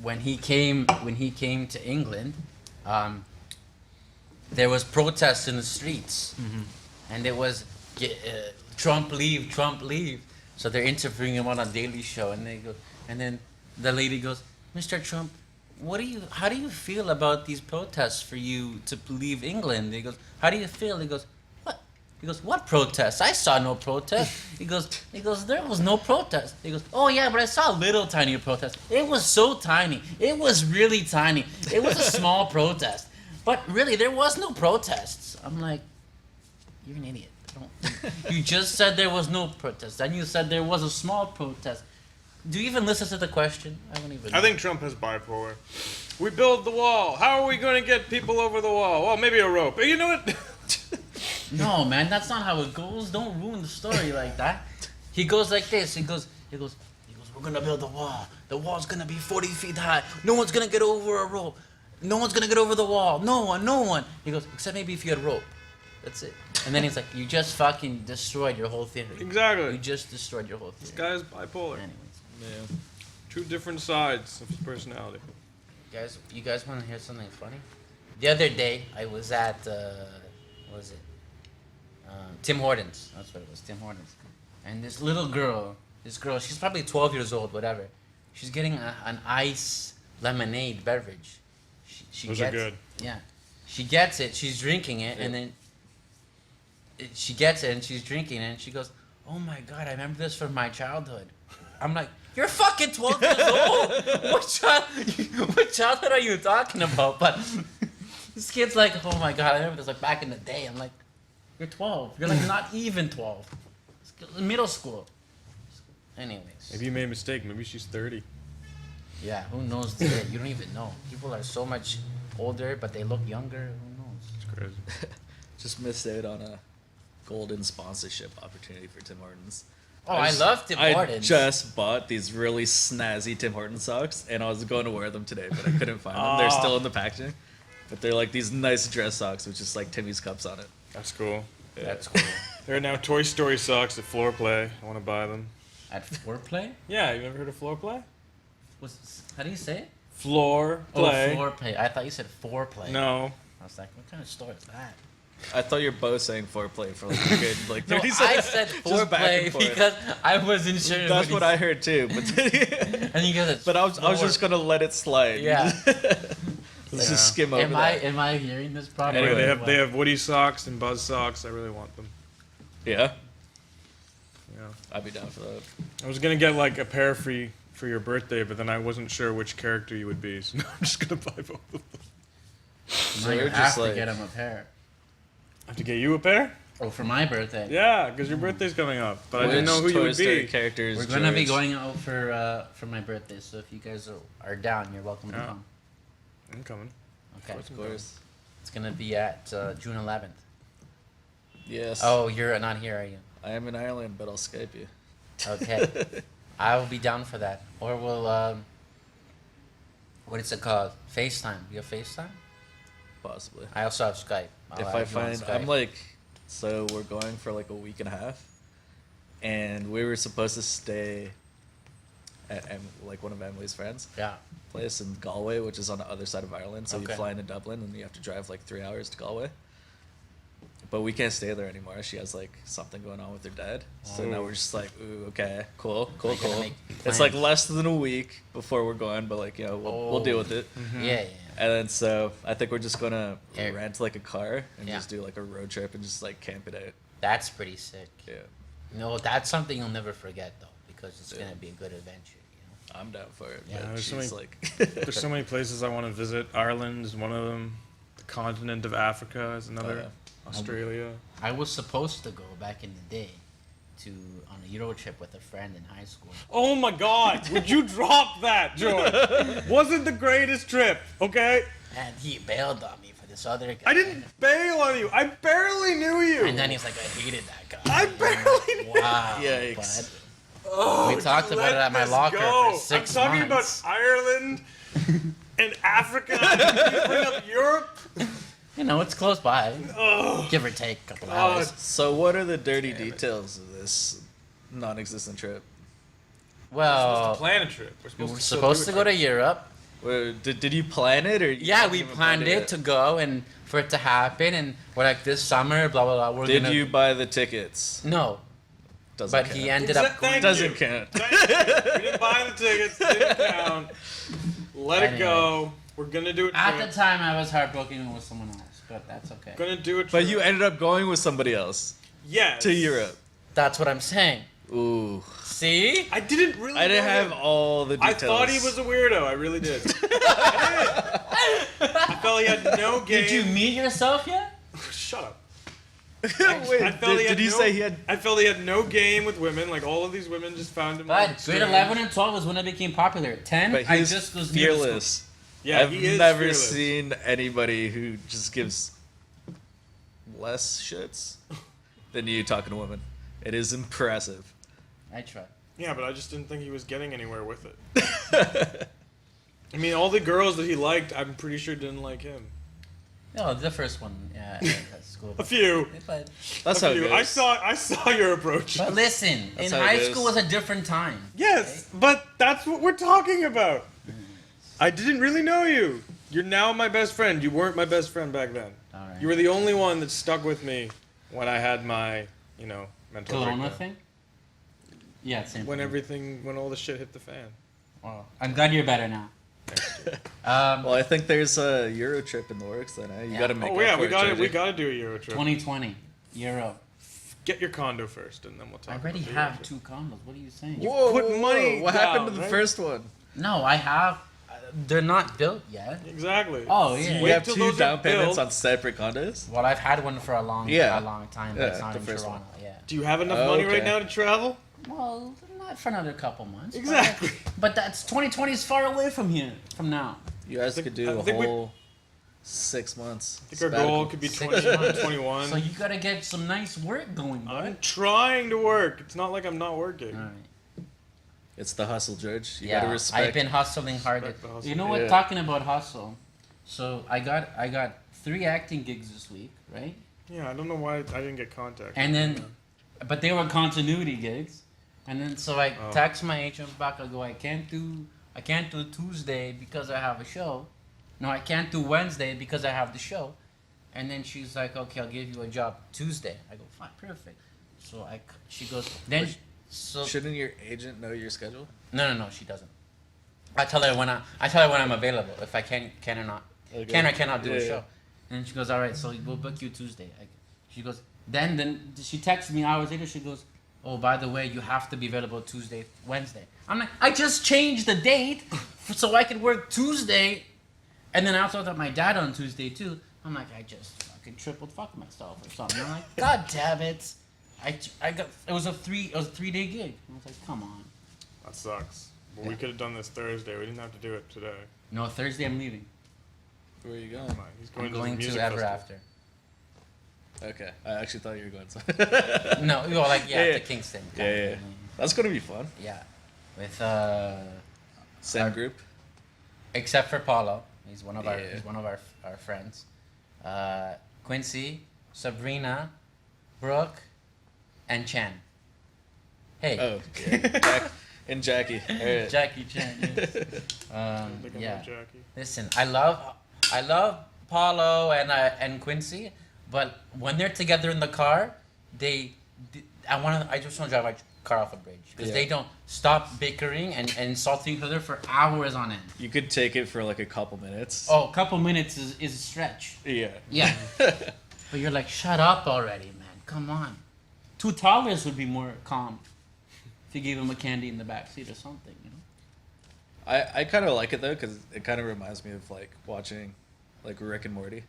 when he came to England, there was protests in the streets, and it was Trump leave, Trump leave. So they're interviewing him on a Daily Show, and they go, and then the lady goes, Mr. Trump, how do you feel about these protests for you to leave England? He goes, how do you feel? He goes, what? He goes, what protests? I saw no protest. He goes, there was no protest. He goes, oh yeah, but I saw a little tiny protest. It was so tiny. It was really tiny. It was a small protest. But really, there was no protests. I'm like, you're an idiot. You just said there was no protest. Then you said there was a small protest. Do you even listen to the question? I don't even know. I think Trump has bipolar. We build the wall. How are we going to get people over the wall? Well, maybe a rope. You know what? No, man, that's not how it goes. Don't ruin the story like that. He goes like this. He goes, we're going to build a wall. The wall's going to be 40 feet high. No one's going to get over a rope. No one's going to get over the wall. No one. He goes, except maybe if you had rope. That's it. And then he's like, you just fucking destroyed your whole theory. Exactly. You just destroyed your whole theory. This guy is bipolar. Anyways. Yeah. Two different sides of his personality. You guys want to hear something funny? The other day, I was at, what was it? Tim Hortons. That's what it was, Tim Hortons. And this little girl, she's probably 12 years old, whatever. She's getting an ice lemonade beverage. Those are good. Yeah. She gets it, she's drinking it, and then she gets it and she's drinking it, and she goes, oh my God, I remember this from my childhood. I'm like, you're fucking 12 years old? What childhood are you talking about? But this kid's like, oh my God, I remember this like back in the day. I'm like, you're 12. You're like not even 12. Middle school. Anyways. Maybe you made a mistake. Maybe she's 30. Yeah, who knows today? You don't even know. People are so much older, but they look younger. Who knows? It's crazy. Just missed out on a golden sponsorship opportunity for Tim Hortons. Oh, I love Tim Hortons. I just bought these really snazzy Tim Hortons socks, and I was going to wear them today, but I couldn't find them. They're still in the packaging. But they're like these nice dress socks with just like Timmy's cups on it. That's cool. Yeah. That's cool. There are now Toy Story socks at Floor Play. I want to buy them. At foreplay? Yeah, you ever heard of Floor Play? How do you say it? Floor Play. Oh, floor play. I thought you said foreplay. No. I was like, what kind of store is that? I thought you were both saying foreplay for like a good like 30 No, seconds. I said Just back and foreplay forth. because I wasn't sure. That's what I heard too. But And you guys. but I was just gonna let it slide. Yeah. Let's just skim over that. Am I hearing this properly? Anyway, Anyway, they have Woody socks and Buzz socks. I really want them. Yeah, Yeah. I'd be down for that. I was gonna get like a pair for your birthday, but then I wasn't sure which character you would be, so now I'm just gonna buy both of them. Now you they're have just to like- get him a pair. I have to get you a pair? Oh, for my birthday. Yeah, because your birthday's coming up, but I didn't know who Which you Toy would Story be. characters. We're gonna be George? going out for my birthday, so if you guys are down, you're welcome to Yeah. come. I'm coming. Okay. Of course. It's gonna be at June 11th. Yes. Oh, you're not here, are you? I am in Ireland, but I'll Skype you. Okay. I will be down for that. Or we'll what is it called? FaceTime. You have FaceTime? Possibly. I also have Skype. I'll If add I you on find, Skype. I'm like, so we're going for like a week and a half, and we were supposed to stay at like one of Emily's friends' Yeah. place in Galway, which is on the other side of Ireland. So Okay. you fly into Dublin and you have to drive like 3 hours to Galway. But we can't stay there anymore. She has like something going on with her dad. So now we're just like, ooh, okay, cool. You gotta make It's like plans. less than a week before we're going, but like, you know, we'll deal with it. Yeah. And then so I think we're just gonna Yeah. rent like a car and Yeah. just do like a road trip and just like camp it out. That's pretty sick. Yeah, No, that's something you'll never forget though, because it's gonna be a good adventure. You know. I'm down for it. Yeah, but there's so she's many- like, There's so many places I want to visit. Ireland is one of them. The continent of Africa is another. Oh, Australia. I was supposed to go back in the day to on a Eurotrip with a friend in high school. Oh my God! Would you drop that, George? Wasn't the greatest trip, okay? And he bailed on me for this other guy. I didn't bail on you. I barely knew you. And then he's like, I hated that guy. I barely knew. Wow. Yikes. Bud. Oh, We talked about it at my let this locker go. for 6 I'm talking months. about Ireland and Africa. You bring up Europe. You know, it's close by. Oh, Give or take a couple God. hours. so what are the dirty details of this non-existent trip? Well, plan a trip. we were supposed to go to Europe. Did you plan it or? Yeah, we planned it to go and for it to happen, and we're like this summer, blah blah blah. We're Did gonna... you buy the tickets? No, Doesn't but count. he ended up. Thank Doesn't you. count. Thank you. We didn't buy the tickets. Didn't count. Let it go. We're gonna do a trip. At the time, I was heartbroken with someone else, but that's okay. Gonna do a trip. But you ended up going with somebody else yes. to Europe. That's what I'm saying. Ooh. See? I didn't really. I didn't know have him. all the I details. thought he was a weirdo. I really did. I felt he had no game. Did you meet yourself yet? Shut up. Wait, I felt he had did you no- say he had? I felt he had no game with women. Like all of these women just found him. But like, grade strange. 11 and 12 was when I became popular. 10, But I he's just was near the school. fearless. Yeah, I've he is never fearless. seen anybody who just gives less shits than you talking to women. It is impressive. I tried. Yeah, but I just didn't think he was getting anywhere with it. I mean, all the girls that he liked, I'm pretty sure didn't like him. No, the first one, yeah, at school. A few. But, That's A how it few. goes. I saw your approach. but listen, That's in how it high is. school was a different time. Yes, but that's what we're talking about. I didn't really know you. You're now my best friend. You weren't my best friend back then. All right. You were the only one that stuck with me when I had my, mental Corona breakdown. thing? Yeah, same When thing. when all the shit hit the fan. Well, I'm glad you're better now. Well, I think there's a Euro trip in the works. Then you Yeah. got to make. Oh up yeah, for we it, got JJ. We got to do a Euro trip. 2020, Euro. Get your condo first, and then we'll talk. I already about the have Euro trip. 2 condos. What are you saying? Whoa, put whoa, money whoa. What happened to down, the right? first one? No, I have. They're not built yet. Exactly. Oh, yeah. You Wait have till 2 those are down payments built. on separate condos. Well, I've had one for a long Yeah. time, but Yeah, it's not the in first Toronto. Yeah. Do you have enough money right Okay. now to travel? Well, not for another couple months. Exactly. But that's 2020 is far away from here, from now. You guys think- could do I a think we- whole 6 months. I think our sabbatical. goal could be 6 20, months. 21. So you gotta get some nice work going, bud. I'm trying to work. It's not like I'm not working. All right. It's the hustle, George. You Yeah, gotta respect. I've been hustling hard. Respect the hustle. You know what? Yeah. Talking about hustle, so I got 3 acting gigs this week, right? Yeah, I don't know why I didn't get contacted. And then, but they were continuity gigs, and then so I Oh. text my agent back. I go, I can't do Tuesday because I have a show. No, I can't do Wednesday because I have the show. And then she's like, okay, I'll give you a job Tuesday. I go, fine, perfect. So she goes, then, so Shouldn't your agent know your schedule? no, she doesn't. I tell her when I'm available, if I can or not, Okay. can or cannot do a Yeah, show. And she goes, all right, so we'll book you Tuesday. She goes, then she texts me hours later. She goes, oh, by the way, you have to be available Tuesday, Wednesday. I'm like, I just changed the date so I could work Tuesday, and then I also got my dad on Tuesday too. I'm like, I just fucking triple fuck myself or something. I'm like, God damn it. I got it was a 3-day gig. I was like, come on. That sucks. Well, Yeah. we could have done this Thursday. We didn't have to do it today. No, Thursday I'm leaving. Where are you going? Come on, he's going I'm to going the to music Ever festival. After. Okay, I actually thought you were going somewhere. No, well, like Yeah, to yeah. Kingston. Yeah. That's gonna be fun. Yeah, with Same Our- group. except for Paulo, he's one of Yeah. he's one of our friends. Quincy, Sabrina, Brooke, and Chan. Hey, Oh, yeah. And Jackie. All right. Jackie Chan. Yes. I think I know Yeah. Jackie. Listen, I love Paulo and Quincy, but when they're together in the car, I just want to drive my car off a bridge because Yeah. they don't stop bickering and insulting each other for hours on end. You could take it for like a couple minutes. Oh, a couple minutes is a stretch. Yeah. Yeah. But you're like, shut up already, man. Come on. Two toddlers would be more calm if you gave them a candy in the back seat or something. You know. I kind of like it though because it kind of reminds me of like watching like Rick and Morty.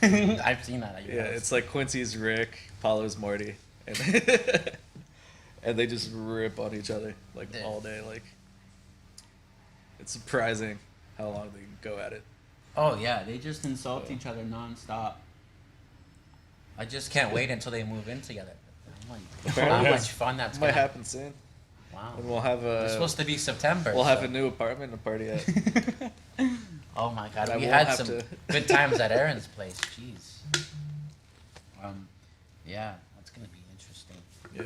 I've seen that. At your Yeah, house. it's like Quincy's Rick, Paulo's Morty, and and they just rip on each other like Yeah. all day. Like it's surprising how long they can go at it. Oh yeah, they just insult each other nonstop. I just can't wait until they move in together. I'm like, how Apparently, much fun that's Might gonna happen soon, Wow. and we'll have It's a supposed to be September. we'll have so- a new apartment to party at. Oh my god, I we won't had have some to- good times at Aaron's place. Jeez. Yeah, that's gonna be interesting. Yeah.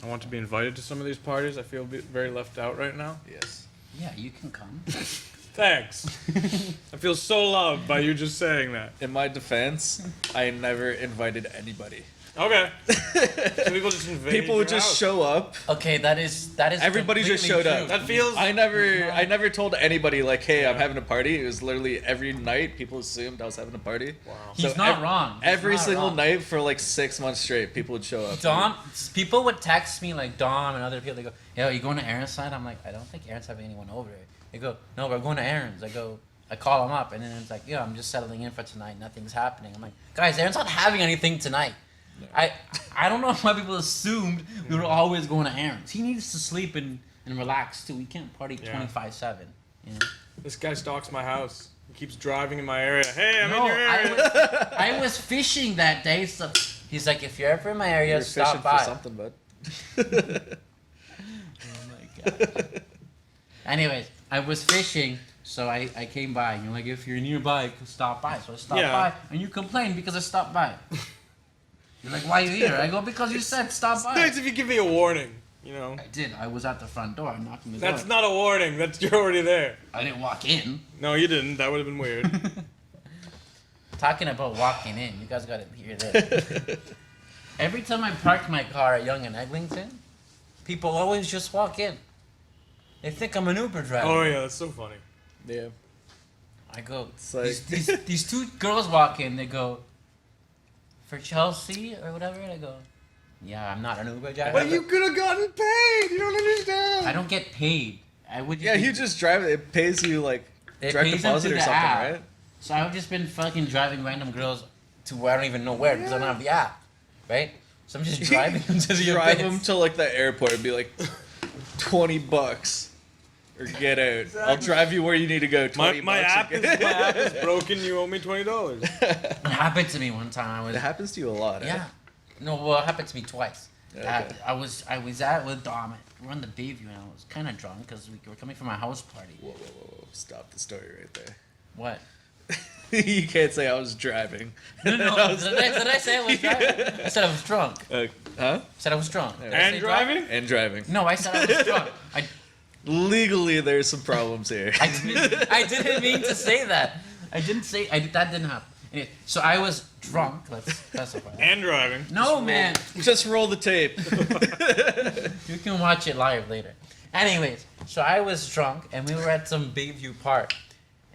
I want to be invited to some of these parties. I feel very left out right now. Yes. Yeah, you can come. Thanks. I feel so loved by you just saying that. In my defense, I never invited anybody. Okay. So people just invade People would your just house. show up. Okay, that is Everybody just completely showed true. up. That feels. I never told anybody like, hey, I'm having a party. It was literally every night people assumed I was having a party. Wow. He's not wrong. He's Every not single wrong. night for like 6 months straight, people would show up. Dom, people would text me like Dom and other people. They go, "Yo, you going to Aaron's side?" I'm like, "I don't think Aaron's having anyone over." They go, "No, we're going to Aaron's." I call them up, and then it's like, "Yeah, I'm just settling in for tonight. Nothing's happening." I'm like, "Guys, Aaron's not having anything tonight." No. I don't know why people assumed we were always going to Aaron's. He needs to sleep and relax too. We can't party Yeah. 24/7. You know? This guy stalks my house. He keeps driving in my area. Hey, I'm in No, your area. I was fishing that day, so he's like, "If you're ever in my area, You're stop fishing by." for something, bud. Oh my god. Anyways, I was fishing, so I came by, and you're like, if you're nearby, stop by. So I stopped Yeah. by, and you complained because I stopped by. You're like, why are you here? I go, because you said stop It's by. nice if you give me a warning. You know. I did. I was at the front door, knocking the That's door. not a warning. That's you're already there. I didn't walk in. No, you didn't. That would have been weird. Talking about walking in, you guys gotta hear this. Every time I park my car at Yonge and Eglinton, people always just walk in. They think I'm an Uber driver. Oh yeah, that's so funny. Yeah. I go, It's like- these two girls walk in, they go, for Chelsea or whatever, and I go, yeah, I'm not an Uber driver. But you could have gotten paid. You don't understand. I don't get paid. I would Yeah, you just drive it. It pays you like It direct pays them deposit through or the something, app. right? So I've just been fucking driving random girls to where I don't even know where because I don't have the app, right? So I'm just driving them to the Drive events. them to like the airport and be like, $20 or get out. I'll drive you where you need to go. My 20 my bucks app and is get- broken. You owe me $20. It happened to me one time. I was It happens to you a lot. yeah. No, well, it happened to me twice. Okay. I was out with Dom. We're on the Bayview, and I was kind of drunk because we were coming from a house party. Whoa, whoa, whoa, whoa. Stop the story right there. What? You can't say I was driving. No, did I say I was driving? I said I was drunk. Huh? I said I was drunk. Did I And say driving? And driving. No, I said I was drunk. Legally, there's some problems here. I didn't mean to say that. I didn't say that didn't happen. Anyway, so I was drunk. Let's specify. And driving. No, man. Just roll the tape. You can watch it live later. Anyways, so I was drunk and we were at some Bayview Park.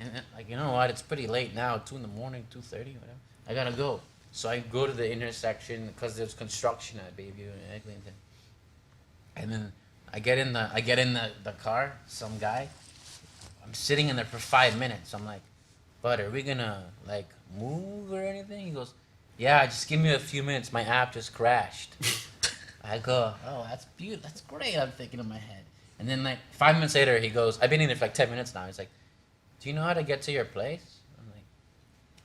And like, you know what? It's pretty late now, 2 in the morning, 2:30, whatever. I gotta go. So I go to the intersection because there's construction at Bayview and Eglinton. And then I get in the car, some guy. I'm sitting in there for 5 minutes. I'm like, "Bud, are we gonna like move or anything?" He goes, "Yeah, just give me a few minutes. My app just crashed." I go, "Oh, that's beautiful. That's great." I'm thinking in my head. And then like 5 minutes later, he goes, "I've been in there for like 10 minutes now." He's like, "Do you know how to get to your place?" I'm like,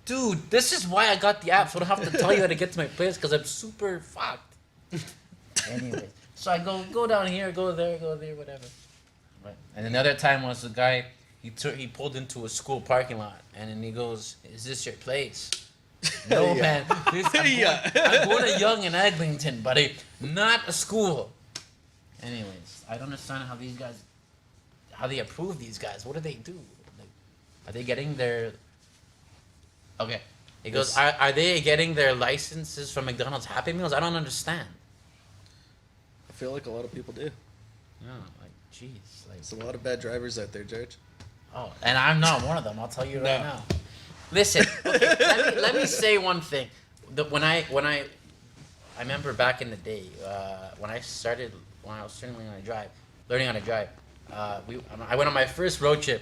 "Dude, this is why I got the app, so I don't have to tell you how to get to my place because I'm super fucked." Anyways, so I go down here, go there, whatever. Right. And then the other time was the guy, he pulled into a school parking lot, and then he goes, "Is this your place?" No, Yeah. man. I'm going to Yonge and Eglinton, buddy. Not a school. Anyways, I don't understand how they approve these guys. What do they do? Like, are they getting their... Okay. He goes, are they getting their licenses from McDonald's Happy Meals? I don't understand. I feel like a lot of people do. No, like, jeez. Like, There's a lot of bad drivers out there, George. oh, and I'm not one of them. I'll tell you right No. now. Listen, okay, let me say one thing. When I I remember back in the day when I was learning how to drive. I went on my first road trip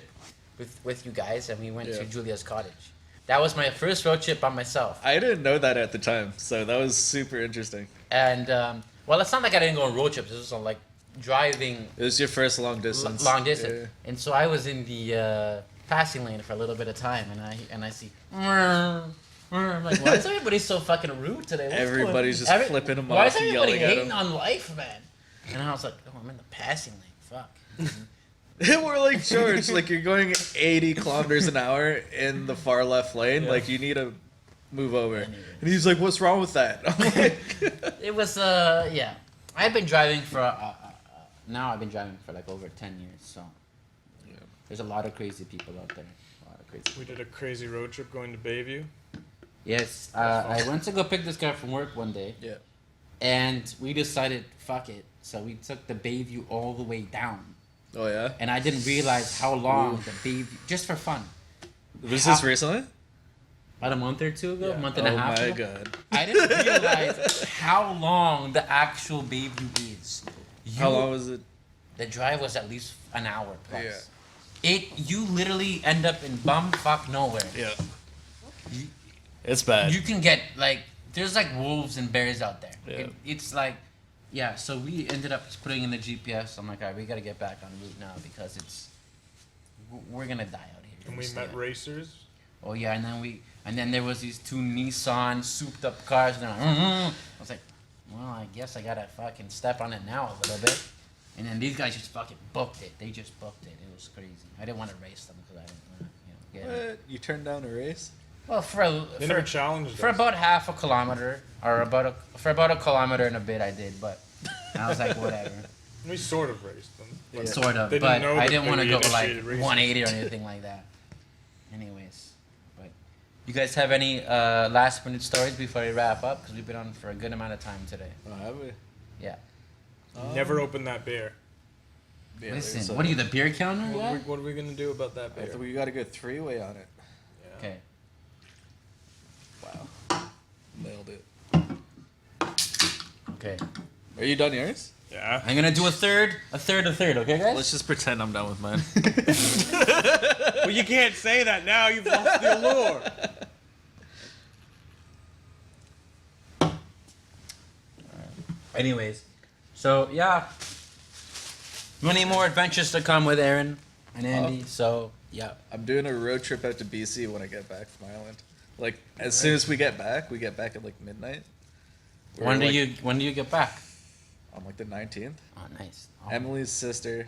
with you guys, and we went to Julia's cottage. That was my first road trip by myself. I didn't know that at the time, so that was super interesting. And well, it's not like I didn't go on road trips. It was on like driving. It was your first long distance. Long distance. Yeah. And so I was in the passing lane for a little bit of time, and I see. I'm like, why is everybody so fucking rude today? Everybody's just flipping them why off, is everybody yelling at hating them. on life, man? And I was like, oh, I'm in the passing lane. Fuck. We're like, George, like you're going 80 kilometers an hour in the far left lane. Like you need to move over. Anyway. And he's like, what's wrong with that? I'm like, It was yeah. I've been driving for now. I've been driving for like over 10 years. So there's a lot of crazy people out there. A lot of crazy. We did a crazy road trip going to Bayview. Yes, I went to go pick this guy from work one day. yeah. And we decided, fuck it. So we took the Bayview all the way down. Oh yeah. And I didn't realize how long the Bayview, just for fun. Was this recently? About a month or two ago, Yeah. a month and a half Oh my ago. god. I didn't realize how long the actual Bayview is. How long was it? The drive was at least an hour plus. Yeah. You literally end up in bumfuck nowhere. Yeah. You, It's bad. you can get like there's like wolves and bears out there. Yeah. It's like yeah. So we ended up just putting in the GPS. I'm like, all right, we gotta get back on route now because we're gonna die out here. And we Stay met out. racers. Oh yeah, and then there was these two Nissan souped up cars, and they're like, I was like, well, I guess I gotta fucking step on it now a little bit. And then these guys just fucking booked it. They just booked it. It was crazy. I didn't want to race them because I didn't want to, get it. What? You turned down a race? Well, They never challenged for us. about half a kilometer, or for about a kilometer and a bit, I did, but I was like, whatever. We sort of raced them. But Sort of, They but didn't know I that didn't want to we go like initiated racing. 180 or anything like that. Anyways, but you guys have any last minute stories before we wrap up? Because we've been on for a good amount of time today. Oh, have we? Yeah. Never opened that beer. Yeah, Listen, what are you, the beer counter? Yeah? What are we gonna do about that I beer? think we got a good three-way on it. Yeah. Okay. Wow. Nailed it. Okay. Are you done yours? Yeah. I'm gonna do a third. Okay, guys. Let's just pretend I'm done with mine. Well, you can't say that now. You've lost the allure. Anyways, so yeah, many more adventures to come with Aaron and Andy. So yeah. I'm doing a road trip out to BC when I get back from Ireland. Like, as soon as we get back at like midnight. When do you get back? On like the 19th. Oh, nice. Oh, Emily's sister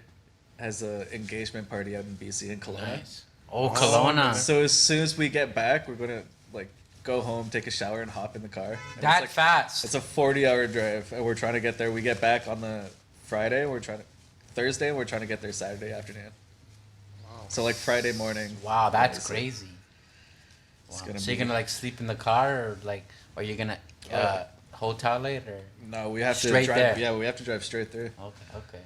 has a engagement party out in BC in Kelowna. nice. Oh, Kelowna. So as soon as we get back, we're gonna like go home, take a shower, and hop in the car. And That it's, like, fast. it's a 40-hour drive, and we're trying to get there. We get back on the Friday. Thursday, and we're trying to get there Saturday afternoon. Wow. So like Friday morning. Wow, that's It's crazy. Wow. gonna So you're be- gonna like sleep in the car, or like, or you're gonna hotel it, or? No, we have to Straight drive. there. Yeah, we have to drive straight through. Okay.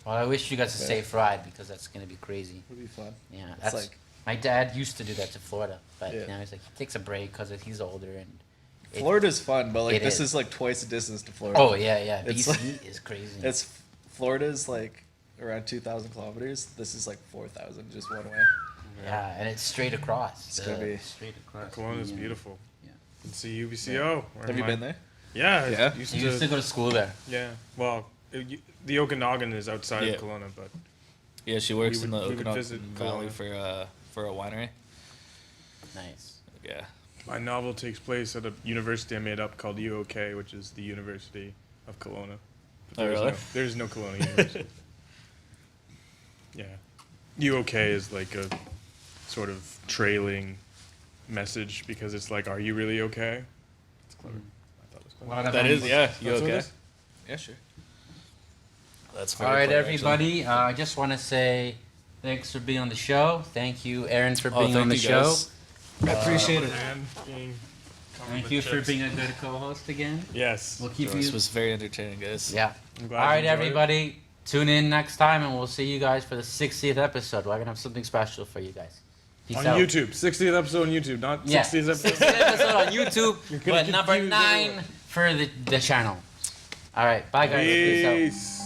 Well, I wish you guys a Yeah. safe ride because that's gonna be crazy. It'll be fun. Yeah, It's that's like my dad used to do that to Florida, but Yeah. now he's like he takes a break because he's older and. it- Florida's fun, but like it this is. is like twice the distance to Florida. Oh yeah. It's BC is crazy. It's Florida's like around 2,000 kilometers. This is like 4,000 just one way. yeah, and it's straight across. It's gonna be- straight across. Kelowna's Yeah. beautiful. Yeah. And see UBCO. where Have you my- been there? Yeah. I Yeah? Used You to, used to go to school there. Yeah. Well, the Okanagan is outside Yeah. of Kelowna, but Yeah, she works We in would- the we would Okanagan visit Valley Kelowna. for a winery. Nice. Yeah. my novel takes place at a university I made up called UOK, which is the University of Kelowna. But Oh, really? There's no Kelowna University. Yeah. UOK is like a sort of trailing message because it's like, are you really okay? It's clever. I thought it was clever. That is, yeah. You That's what it okay? is? Yeah, sure. That's All right, everybody. I just want to say thanks for being on the show. Thank you, Aaron, for being on the show. I appreciate it. And being Thank you for being a good co-host again. Yes. We'll keep This you. was very entertaining, guys. Yeah. I'm All glad you right, enjoyed it. everybody. Tune in next time, and we'll see you guys for the 60th episode. We're gonna have something special for you guys. Peace On out. YouTube. 60th episode on YouTube, not Yeah, 60th episode. 60th episode on YouTube, You're gonna but number confuse 9 everyone. for the channel. All right, bye guys. Peace out. Peace.